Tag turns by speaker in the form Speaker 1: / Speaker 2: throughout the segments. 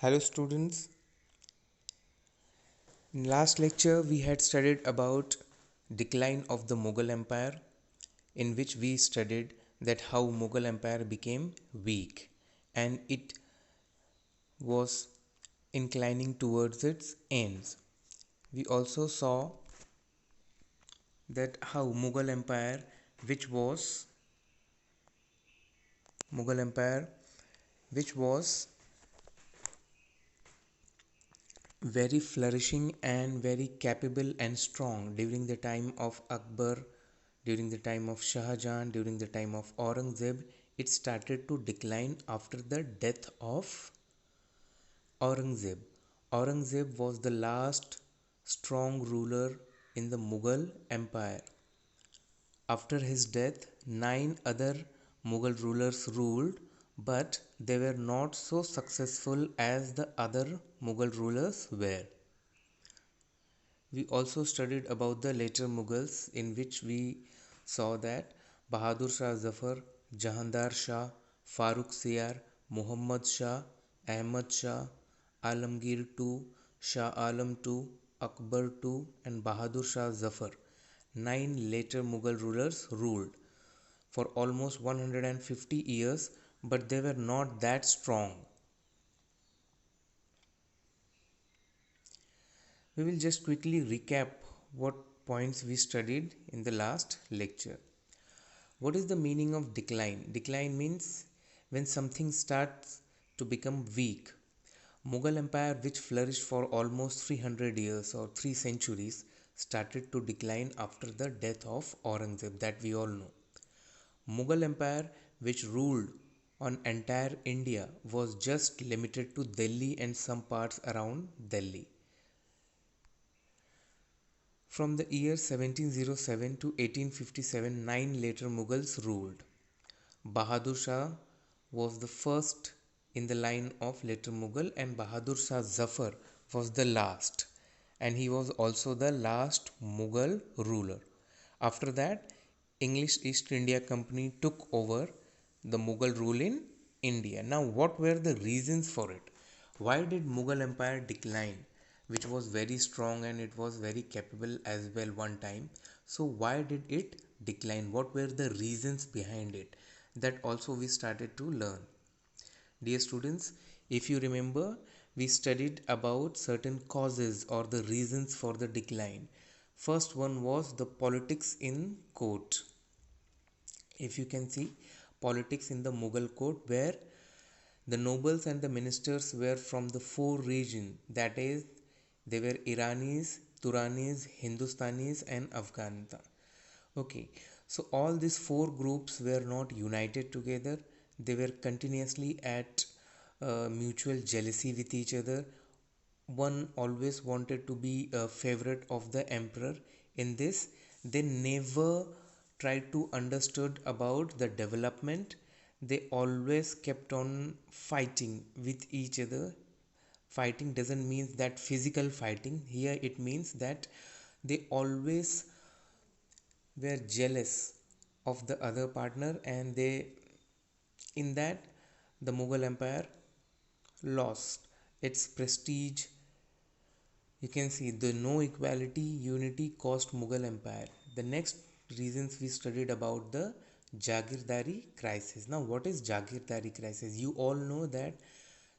Speaker 1: Hello students. In last lecture we had studied about decline of the Mughal Empire, in which we studied that how Mughal Empire became weak and it was inclining towards its ends. We also saw that how which was Mughal Empire which was very flourishing and very capable and strong during the time of Akbar, during the time of Shah Jahan, during the time of Aurangzeb. It started to decline after the death of Aurangzeb. Aurangzeb was the last strong ruler in the Mughal Empire. After his death, 9 other Mughal rulers ruled, but they were not so successful as the other Mughal rulers were. We also studied about the later Mughals, in which we saw that Bahadur Shah Zafar, Jahandar Shah, Farooq Siyar, Muhammad Shah, Ahmad Shah, Alamgir II, Shah Alam II, Akbar II, and Bahadur Shah Zafar. 9 later Mughal rulers ruled for almost 150 years, but they were not that strong. We will just quickly recap what points we studied in the last lecture. What is the meaning of decline? Decline means when something starts to become weak. Mughal Empire, which flourished for almost 300 years or 3 centuries, started to decline after the death of Aurangzeb, that we all know. Mughal Empire, which ruled on entire India, was just limited to Delhi and some parts around Delhi. From the year 1707 to 1857, 9 later Mughals ruled. Bahadur Shah was the first in the line of later Mughal, and Bahadur Shah Zafar was the last, and he was also the last Mughal ruler. After that, English East India Company took over the Mughal rule in India. Now, what were the reasons for it? Why did Mughal Empire decline, which was very strong and it was very capable as well one time? So, why did it decline? What were the reasons behind it? That also we started to learn. Dear students, if you remember, we studied about certain causes or the reasons for the decline. First one was the politics in court. If you can see, politics in the Mughal court, where the nobles and the ministers were from the 4 regions, that is, they were Iranis, Turanis, Hindustanis, and Afghanis. Okay, so all these 4 groups were not united together, they were continuously at mutual jealousy with each other. One always wanted to be a favorite of the emperor. In this, they never tried to understood about the development. They always kept on fighting with each other. Fighting doesn't mean that physical fighting. Here it means that they always were jealous of the other partner, and they, in that, the Mughal Empire lost its prestige. You can see the no equality unity cost Mughal Empire. The next reasons we studied about the Jagirdari crisis. Now, what is Jagirdari crisis? You all know that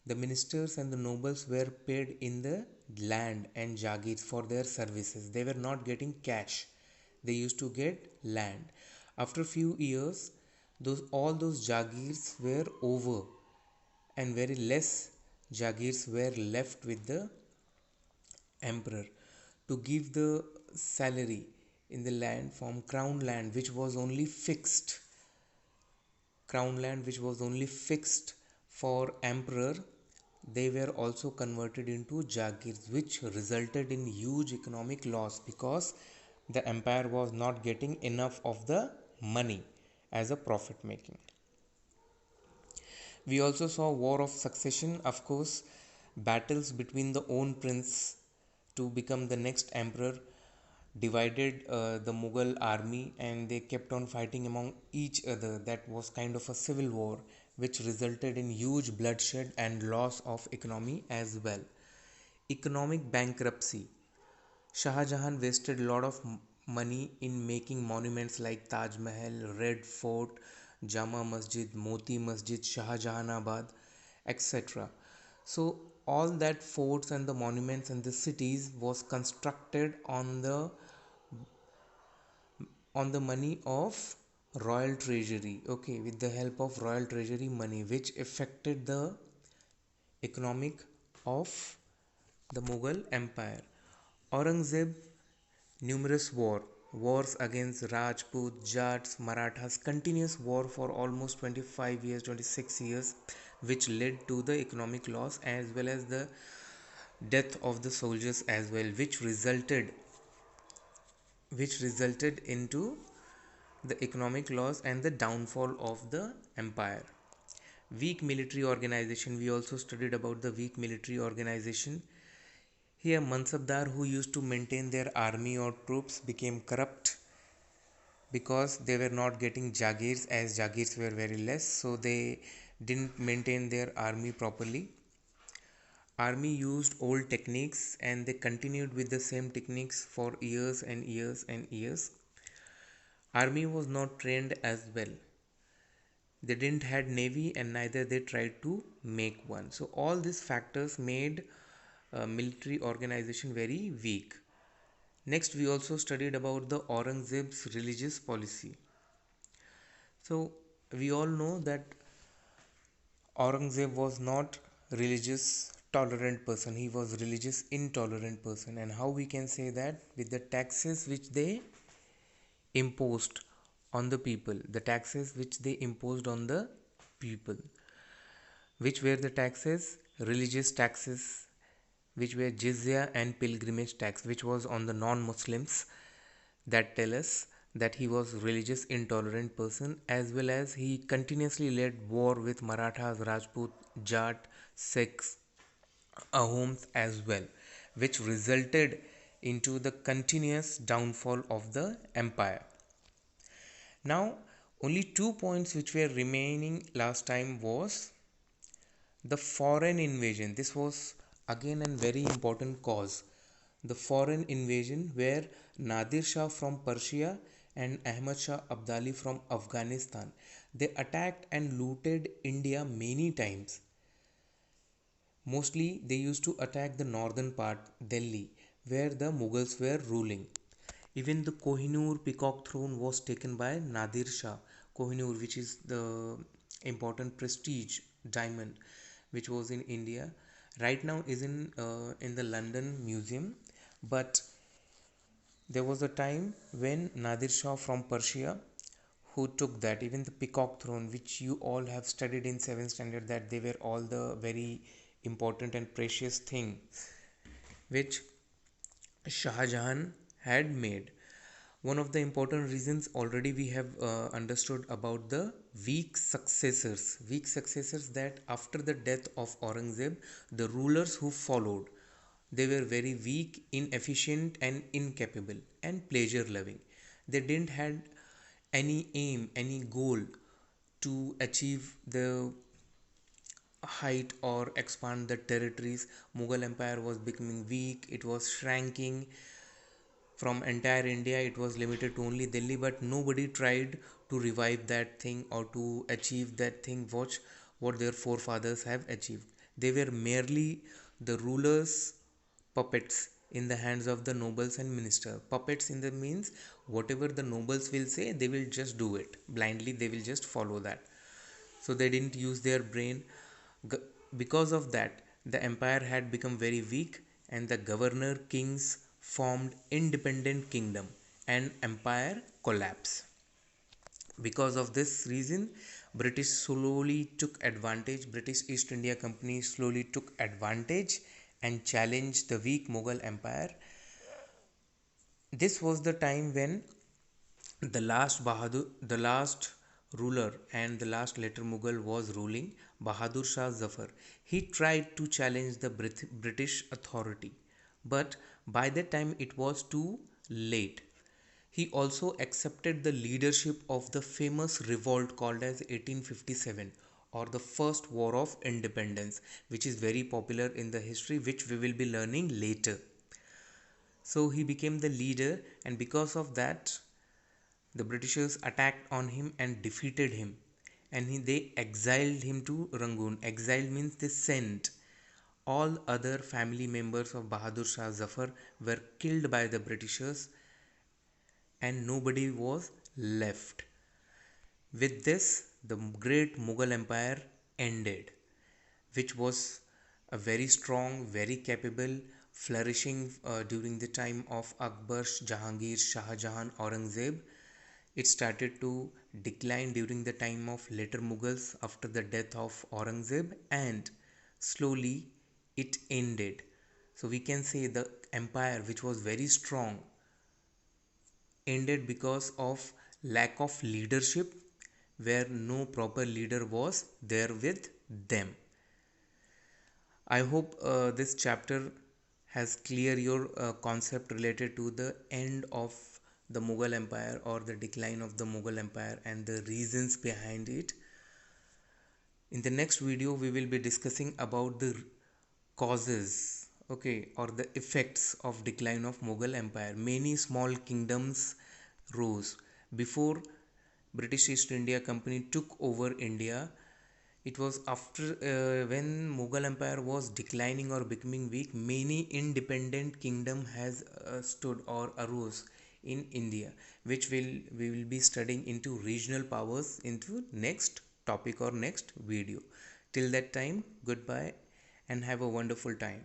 Speaker 1: the ministers and the nobles were paid in the land and Jagirs for their services. They were not getting cash. They used to get land. After few years, all those Jagirs were over, and very less Jagirs were left with the emperor to give the salary in the land from crown land which was only fixed for emperor. They were also converted into jagirs, which resulted in huge economic loss because the empire was not getting enough of the money as a profit making. We also saw war of succession, of course, battles between the own prince to become the next emperor divided the Mughal army, and they kept on fighting among each other. That was kind of a civil war which resulted in huge bloodshed and loss of economy as well. Economic bankruptcy. Shah Jahan wasted a lot of money in making monuments like Taj Mahal, Red Fort, Jama Masjid, Moti Masjid, Shah Jahanabad, etc. So all that forts and the monuments and the cities was constructed on the money of royal treasury, okay, with the help of royal treasury money, which affected the economic of the Mughal empire. Aurangzeb numerous wars against Rajput, Jats, Marathas, continuous war for almost 25 years, 26 years, which led to the economic loss as well as the death of the soldiers as well, which resulted into the economic loss and the downfall of the empire. Weak military organization. We also studied about the weak military organization. Here, Mansabdar who used to maintain their army or troops became corrupt because they were not getting jagirs, as jagirs were very less, so they didn't maintain their army properly. Army used old techniques and they continued with the same techniques for years and years and years. Army was not trained as well. They didn't had navy and neither they tried to make one. So all these factors made military organization very weak. Next, we also studied about the Aurangzeb's religious policy. So we all know that Aurangzeb was not religious tolerant person, he was religious intolerant person. And how we can say that? With the taxes which they imposed on the people, the taxes which they imposed on the people. Which were the taxes? Religious taxes, which were jizya and pilgrimage tax, which was on the non-Muslims, that tell us that he was religious intolerant person, as well as he continuously led war with Marathas, Rajput, Jat, Sikhs, Ahoms as well, which resulted into the continuous downfall of the empire. Now, only 2 points which were remaining last time was the foreign invasion. This was again a very important cause. The foreign invasion, where Nadir Shah from Persia and Ahmad Shah Abdali from Afghanistan, they attacked and looted India many times. Mostly they used to attack the northern part, Delhi, where the Mughals were ruling. Even the Kohinoor Peacock throne was taken by Nadir Shah. Kohinoor, which is the important prestige diamond, which was in India, right now is in the London Museum. But there was a time when Nadir Shah from Persia who took that, even the Peacock throne, which you all have studied in 7th standard, that they were all the very important and precious thing which Shah Jahan had made. One of the important reasons already we have understood about the weak successors. Weak successors, that after the death of Aurangzeb, the rulers who followed, they were very weak, inefficient and incapable and pleasure loving. They didn't had any aim, any goal to achieve the height or expand the territories. Mughal empire was becoming weak, it was shrinking from entire India, it was limited to only Delhi, but nobody tried to revive that thing or to achieve that thing what their forefathers have achieved. They were merely the rulers' puppets in the hands of the nobles and minister. Puppets in the means whatever the nobles will say, they will just do it blindly, they will just follow that. So they didn't use their brain. Because of that, the empire had become very weak and the governor kings formed independent kingdom and empire collapsed. Because of this reason, British East India Company slowly took advantage and challenged the weak Mughal empire. This was the time when the last ruler and the last later Mughal was ruling, Bahadur Shah Zafar. He tried to challenge the British authority, but by that time it was too late. He also accepted the leadership of the famous revolt called as 1857, or the first war of independence, which is very popular in the history, which we will be learning later. So he became the leader, and because of that, the Britishers attacked on him and defeated him, and they exiled him to Rangoon. Exiled means they sent. All other family members of Bahadur Shah Zafar were killed by the Britishers, and nobody was left. With this, the great Mughal Empire ended, which was a very strong, very capable, flourishing during the time of Akbar, Jahangir, Shah Jahan, Aurangzeb. It started to decline during the time of later Mughals after the death of Aurangzeb, and slowly it ended. So we can say the empire, which was very strong, ended because of lack of leadership, where no proper leader was there with them. I hope this chapter has clear your concept related to the end of the Mughal Empire or the decline of the Mughal Empire and the reasons behind it. In the next video, we will be discussing about the causes, okay, or the effects of decline of Mughal Empire. Many small kingdoms rose before British East India Company took over India. It was after when Mughal Empire was declining or becoming weak, many independent kingdom has stood or arose in India, which we will be studying into regional powers into next topic or next video. Till that time, goodbye and have a wonderful time.